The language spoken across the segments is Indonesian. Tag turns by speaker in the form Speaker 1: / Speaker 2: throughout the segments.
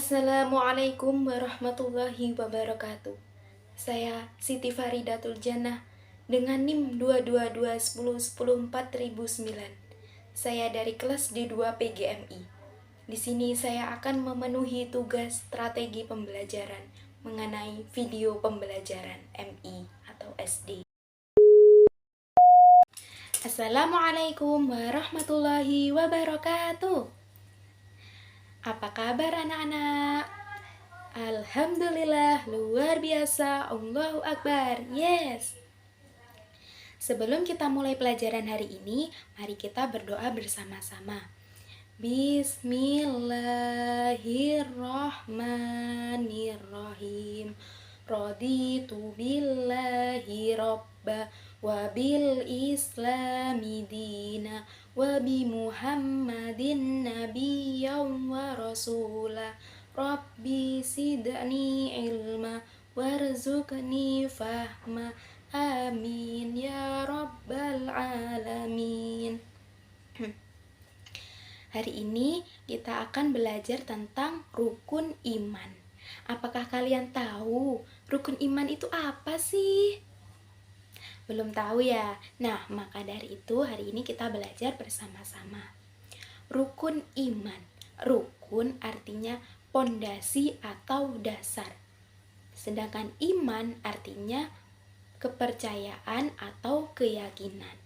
Speaker 1: Assalamualaikum warahmatullahi wabarakatuh. Saya Siti Faridatul Jannah dengan NIM 22210104009. Saya dari kelas D2 PGMI. Di sini saya akan memenuhi tugas strategi pembelajaran mengenai video pembelajaran MI atau SD. Assalamualaikum warahmatullahi wabarakatuh. Apa kabar anak-anak? Alhamdulillah, luar biasa, Allahu Akbar, yes. Sebelum kita mulai pelajaran hari ini, mari kita berdoa bersama-sama. Bismillahirrahmanirrahim. Raditu billahi robba wa bil islami dina wa bi muhammadin nabiyyan wa rasulah. Rabbi sidni ilma warzuqni fahma. Amin ya rabbal alamin. Hari ini kita akan belajar tentang rukun iman. Apakah kalian tahu rukun iman itu apa sih? Belum tahu ya? Nah, maka dari itu hari ini kita belajar bersama-sama. Rukun iman. Rukun artinya pondasi atau dasar. Sedangkan iman artinya kepercayaan atau keyakinan.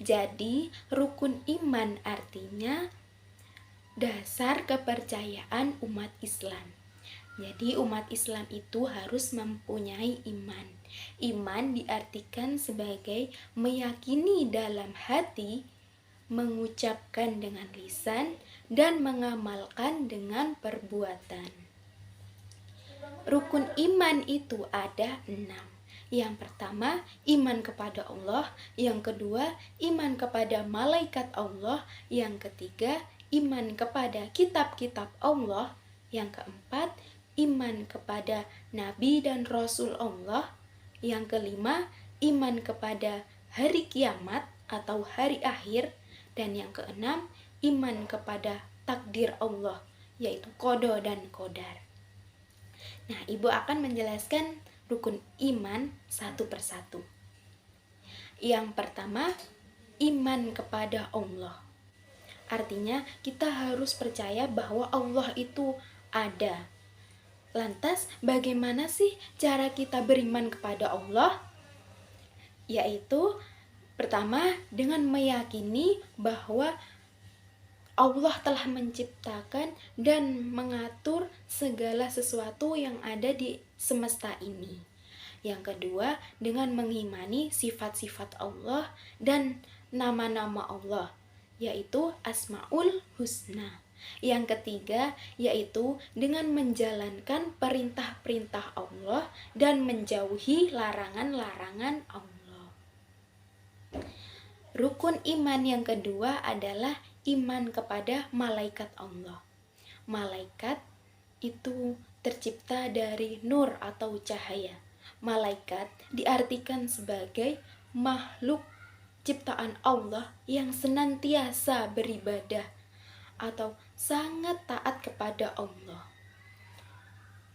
Speaker 1: Jadi, rukun iman artinya dasar kepercayaan umat Islam. Jadi umat Islam itu harus mempunyai iman. Iman diartikan sebagai meyakini dalam hati, mengucapkan dengan lisan, dan mengamalkan dengan perbuatan. Rukun iman itu ada 6. Yang pertama, iman kepada Allah. Yang kedua, iman kepada malaikat Allah. Yang ketiga, iman kepada kitab-kitab Allah. Yang keempat, iman kepada Nabi dan Rasul Allah. Yang kelima, iman kepada hari kiamat atau hari akhir. Dan yang keenam, iman kepada takdir Allah, yaitu qada dan qadar. Nah, Ibu akan menjelaskan rukun iman satu persatu. Yang pertama, iman kepada Allah. Artinya kita harus percaya bahwa Allah itu ada. Lantas bagaimana sih cara kita beriman kepada Allah? Yaitu pertama dengan meyakini bahwa Allah telah menciptakan dan mengatur segala sesuatu yang ada di semesta ini. Yang kedua, dengan mengimani sifat-sifat Allah dan nama-nama Allah, yaitu Asmaul Husna. Yang ketiga, yaitu dengan menjalankan perintah-perintah Allah dan menjauhi larangan-larangan Allah. Rukun iman yang kedua adalah iman kepada malaikat Allah. Malaikat itu tercipta dari nur atau cahaya. Malaikat diartikan sebagai makhluk ciptaan Allah yang senantiasa beribadah atau sangat taat kepada Allah.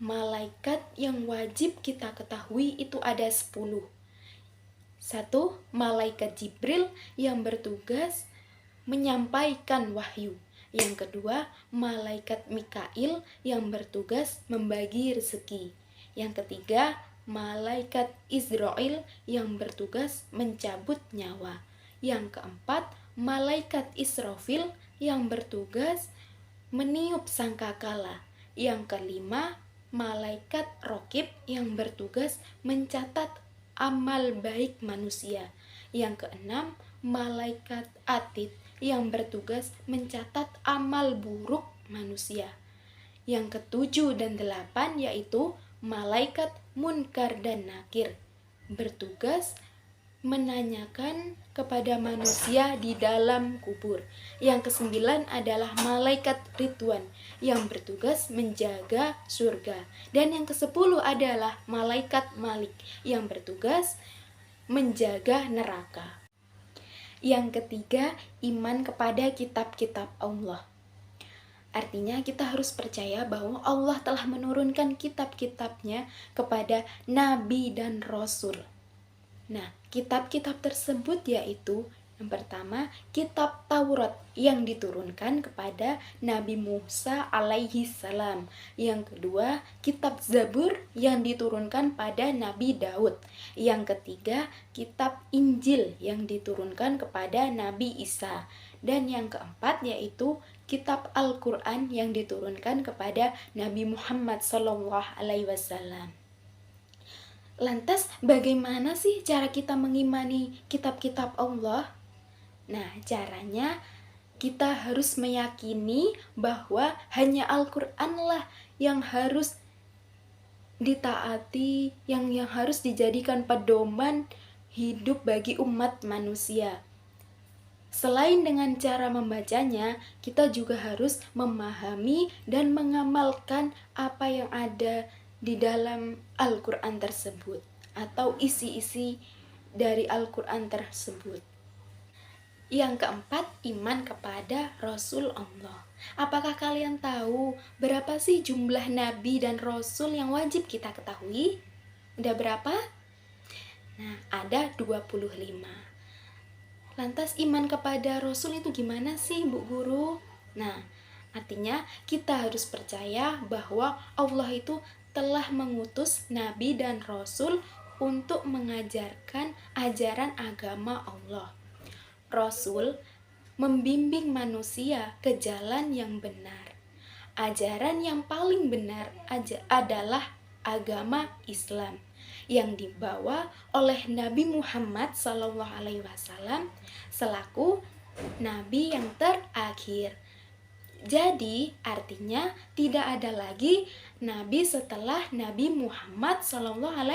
Speaker 1: Malaikat yang wajib kita ketahui itu ada 10. 1. Malaikat Jibril yang bertugas menyampaikan wahyu. Yang kedua, malaikat Mikail yang bertugas membagi rezeki. Yang ketiga, malaikat Israel yang bertugas mencabut nyawa. Yang keempat, malaikat Israfil yang bertugas meniup sangkakala. Yang kelima, malaikat Raqib yang bertugas mencatat amal baik manusia. Yang keenam, malaikat Atid yang bertugas mencatat amal buruk manusia. Yang ketujuh dan 8 yaitu malaikat Munkar dan Nakir, bertugas menanyakan kepada manusia di dalam kubur. Yang kesembilan adalah malaikat Ridwan yang bertugas menjaga surga. Dan yang ke-10 adalah malaikat Malik yang bertugas menjaga neraka. Yang ketiga, iman kepada kitab-kitab Allah. Artinya kita harus percaya bahwa Allah telah menurunkan kitab-kitabnya kepada nabi dan rasul. Nah, kitab-kitab tersebut yaitu yang pertama, kitab Taurat yang diturunkan kepada Nabi Musa alaihi salam. Yang kedua, kitab Zabur yang diturunkan pada Nabi Daud. Yang ketiga, kitab Injil yang diturunkan kepada Nabi Isa. Dan yang keempat yaitu kitab Al-Quran yang diturunkan kepada Nabi Muhammad SAW. Lantas bagaimana sih cara kita mengimani kitab-kitab Allah? Nah, caranya kita harus meyakini bahwa hanya Al-Quranlah yang harus ditaati, yang harus dijadikan pedoman hidup bagi umat manusia. Selain dengan cara membacanya, kita juga harus memahami dan mengamalkan apa yang ada di dalam Al-Quran tersebut atau isi-isi dari Al-Quran tersebut. Yang keempat, iman kepada Rasul Allah. Apakah kalian tahu berapa sih jumlah nabi dan rasul yang wajib kita ketahui? Udah berapa? Nah, ada 25. Lantas iman kepada Rasul itu gimana sih, Bu Guru? Nah, artinya kita harus percaya bahwa Allah itu telah mengutus nabi dan rasul untuk mengajarkan ajaran agama Allah. Rasul membimbing manusia ke jalan yang benar. Ajaran yang paling benar adalah agama Islam yang dibawa oleh Nabi Muhammad SAW selaku Nabi yang terakhir. Jadi artinya tidak ada lagi Nabi setelah Nabi Muhammad SAW.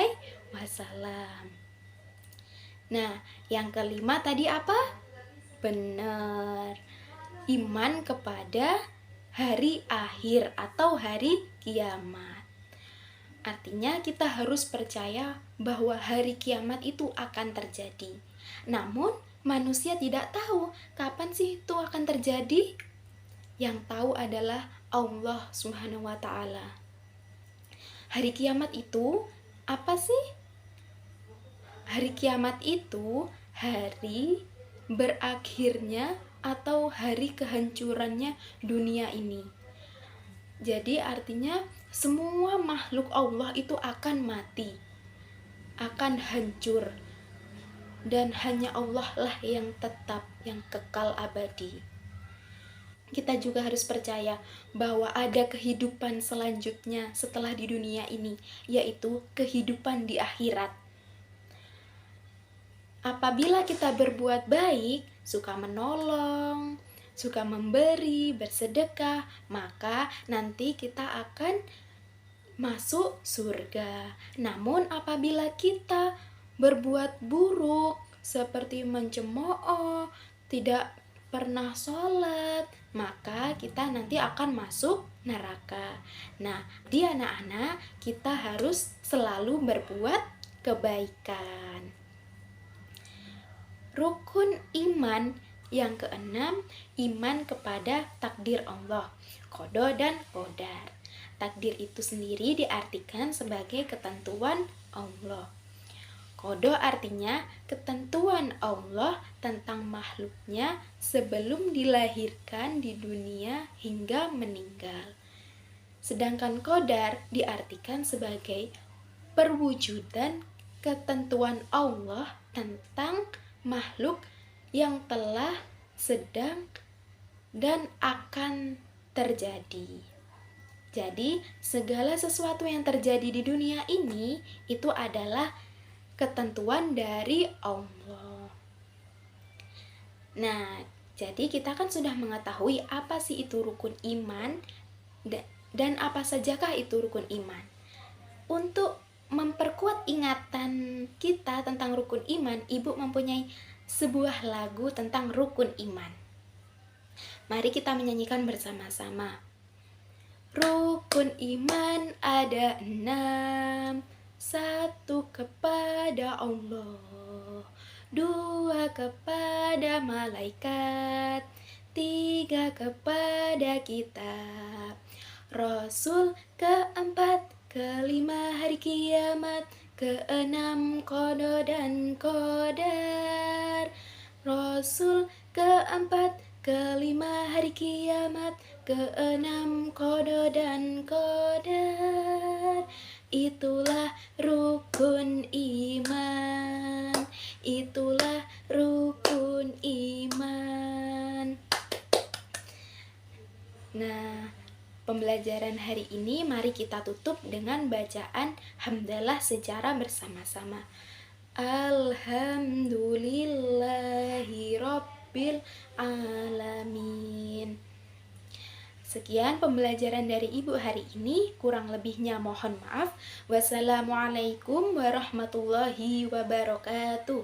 Speaker 1: Nah, yang kelima tadi apa? Benar, iman kepada hari akhir atau hari kiamat. Artinya kita harus percaya bahwa hari kiamat itu akan terjadi. Namun manusia tidak tahu kapan sih itu akan terjadi. Yang tahu adalah Allah Subhanahu wa Ta'ala. Hari kiamat itu apa sih? Hari kiamat itu hari berakhirnya atau hari kehancurannya dunia ini. Jadi artinya semua makhluk Allah itu akan mati, akan hancur, dan hanya Allah lah yang tetap, yang kekal abadi. Kita juga harus percaya bahwa ada kehidupan selanjutnya setelah di dunia ini, yaitu kehidupan di akhirat. Apabila kita berbuat baik, suka menolong, suka memberi, bersedekah, maka nanti kita akan masuk surga. Namun apabila kita berbuat buruk seperti mencemooh, tidak pernah sholat, maka kita nanti akan masuk neraka. Nah, di anak-anak kita harus selalu berbuat kebaikan. Rukun iman yang keenam, iman kepada takdir Allah, qada dan qadar. Takdir itu sendiri diartikan sebagai ketentuan Allah. Qada artinya ketentuan Allah tentang makhluknya sebelum dilahirkan di dunia hingga meninggal. Sedangkan qadar diartikan sebagai perwujudan ketentuan Allah tentang makhluk yang telah, sedang, dan akan terjadi. Jadi, segala sesuatu yang terjadi di dunia ini itu adalah ketentuan dari Allah. Nah, jadi kita kan sudah mengetahui apa sih itu rukun iman dan apa sajakah itu rukun iman. Untuk memperkuat ingatan kita tentang rukun iman, Ibu mempunyai sebuah lagu tentang rukun iman. Mari kita menyanyikan bersama-sama. Rukun iman ada 6. 1 kepada Allah, 2 kepada malaikat, Ketiga, kepada kitab. Rasul. Keempat, kelima, hari kiamat. Keenam, qada dan qadar. Rasul. Keempat, kelima, hari kiamat. Keenam, qada dan qadar. Itulah rukun iman. Itulah rukun iman. Nah, pembelajaran hari ini mari kita tutup dengan bacaan hamdalah secara bersama-sama. Alhamdulillahi Rabbil Alamin. Sekian pembelajaran dari Ibu hari ini, kurang lebihnya mohon maaf. Wassalamualaikum warahmatullahi wabarakatuh.